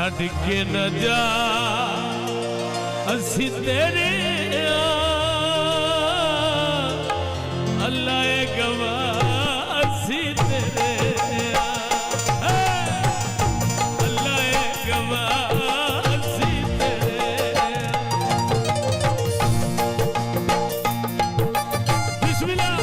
छड़ के न जा असी तेरे अल्लाह गवाह असी तेरे अल्लाह गवाह असी तेरे। बिस्मिल्लाह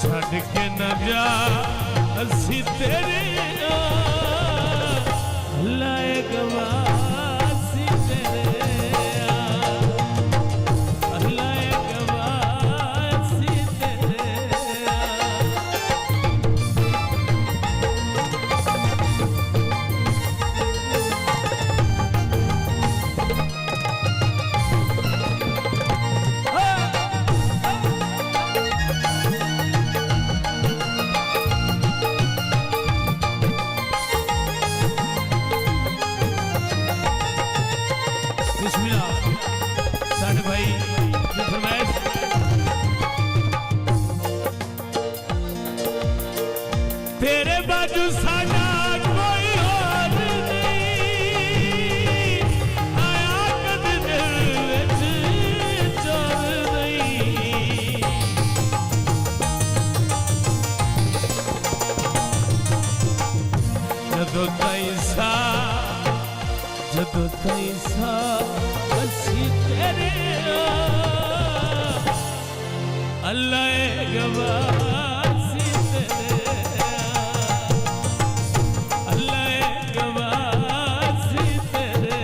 छड़ के न जा असी तेरे अल्लाह गवाह असी तेरे अल्लाह गवाह असी तेरे। साढ़े भाई फरमाइश तेरे बाजू साडा कोई और नहीं आया कद दिल विच चोर नहीं। जदों ताईं सा असी तेरे अल्लाह गवाह असी तेरे अल्लाह गवाह असी तेरे।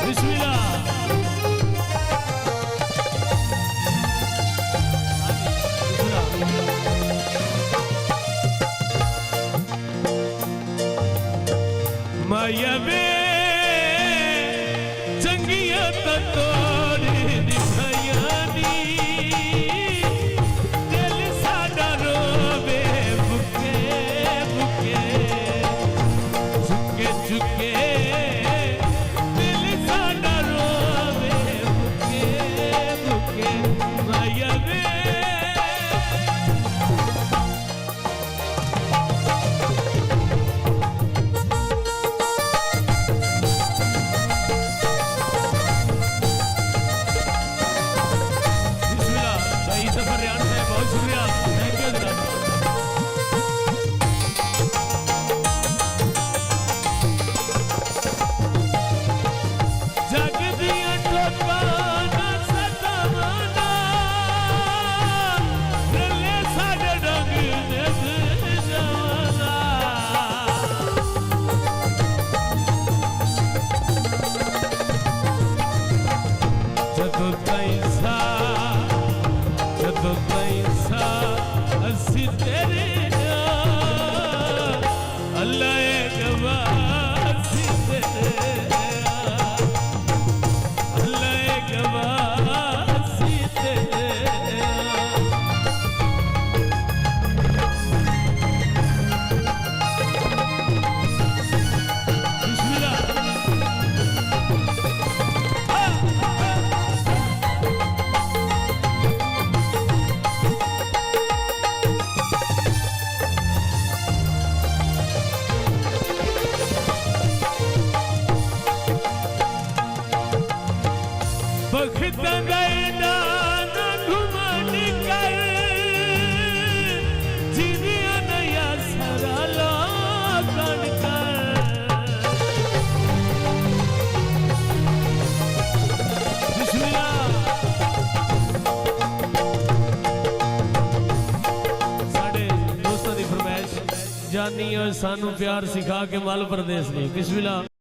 बिस्मिल्लाह मायावे चंगिया तोड़ी दिखायानी दिल साडा रोवे बुके बुके झुके झुके दिल साडा रोवे बुके बुके मायावे जानी है सानू प्यार सिखा के मल प्रदेश ने बिस्मिल्लाह।